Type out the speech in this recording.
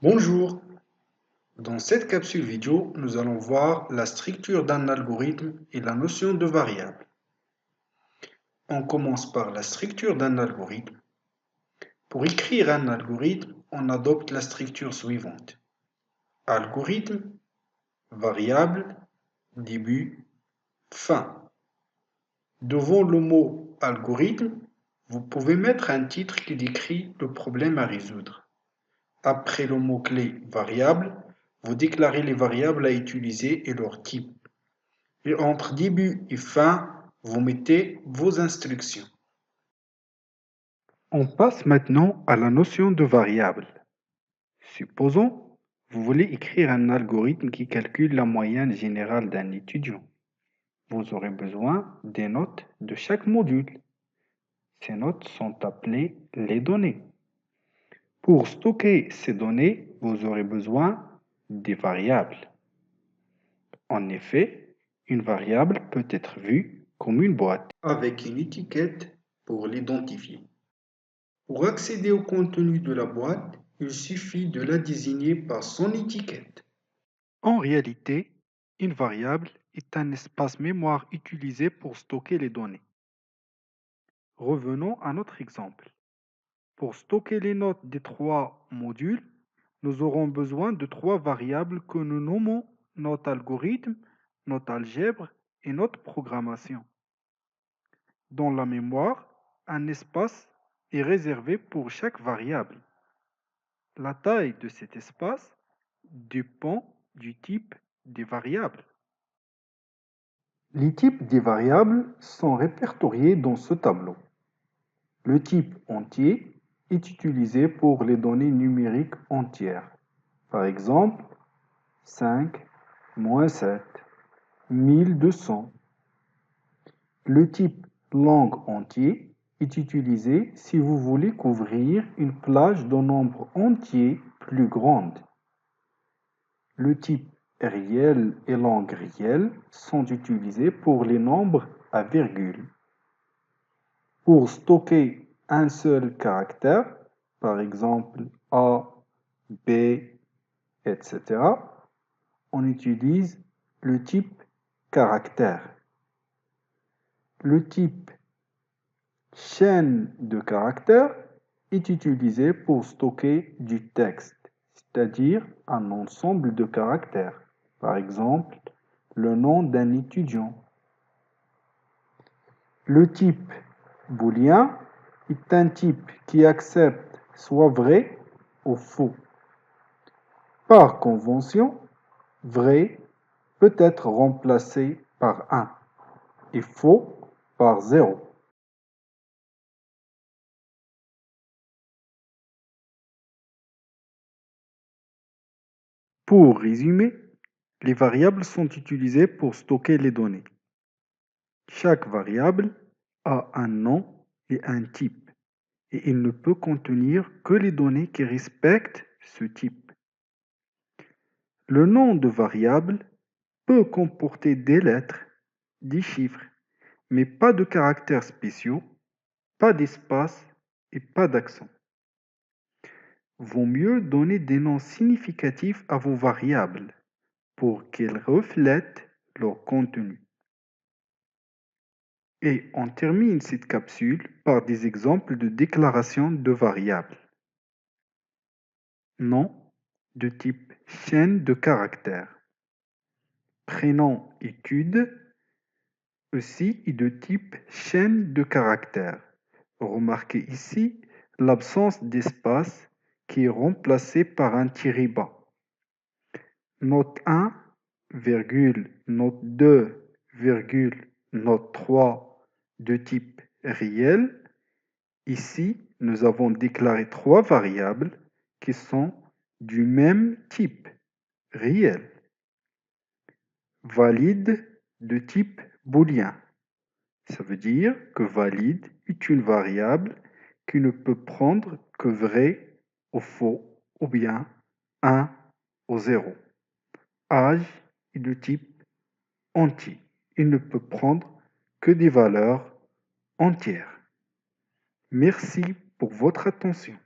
Bonjour, dans cette capsule vidéo, nous allons voir la structure d'un algorithme et la notion de variable. On commence par la structure d'un algorithme. Pour écrire un algorithme, on adopte la structure suivante. Algorithme, variable, début, fin. Devant le mot algorithme, vous pouvez mettre un titre qui décrit le problème à résoudre. Après le mot-clé variable, vous déclarez les variables à utiliser et leur type. Et entre début et fin, vous mettez vos instructions. On passe maintenant à la notion de variable. Supposons, vous voulez écrire un algorithme qui calcule la moyenne générale d'un étudiant. Vous aurez besoin des notes de chaque module. Ces notes sont appelées les données. Pour stocker ces données, vous aurez besoin des variables. En effet, une variable peut être vue comme une boîte avec une étiquette pour l'identifier. Pour accéder au contenu de la boîte, il suffit de la désigner par son étiquette. En réalité, une variable est un espace mémoire utilisé pour stocker les données. Revenons à notre exemple. Pour stocker les notes des trois modules, nous aurons besoin de trois variables que nous nommons notre algorithme, notre algèbre et notre programmation. Dans la mémoire, un espace est réservé pour chaque variable. La taille de cet espace dépend du type des variables. Les types des variables sont répertoriés dans ce tableau. Le type entier est utilisé pour les données numériques entières. Par exemple, 5, moins 7, 1200. Le type langue entier est utilisé si vous voulez couvrir une plage de nombre entier plus grande. Le type réel et langue réelle sont utilisés pour les nombres à virgule. Pour stocker un seul caractère, par exemple A, B, etc., on utilise le type caractère. Le type chaîne de caractères est utilisé pour stocker du texte, c'est-à-dire un ensemble de caractères. Par exemple, le nom d'un étudiant. Le type booléen est un type qui accepte soit vrai ou faux. Par convention, vrai peut être remplacé par 1 et faux par 0. Pour résumer, les variables sont utilisées pour stocker les données. Chaque variable a un nom et un type, et il ne peut contenir que les données qui respectent ce type. Le nom de variable peut comporter des lettres, des chiffres, mais pas de caractères spéciaux, pas d'espace et pas d'accent. Vaut mieux donner des noms significatifs à vos variables pour qu'elles reflètent leur contenu. Et on termine cette capsule par des exemples de déclaration de variables. Nom de type chaîne de caractères. Prénom étude aussi est de type chaîne de caractères. Remarquez ici l'absence d'espace qui est remplacé par un tiré bas. Note 1, virgule, note 2, virgule, note 3 de type réel. Ici, nous avons déclaré trois variables qui sont du même type, réel. Valide de type booléen. Ça veut dire que valide est une variable qui ne peut prendre que vrai ou faux, ou bien 1 ou 0. Âge est de type entier. Il ne peut prendre que des valeurs entières. Merci pour votre attention.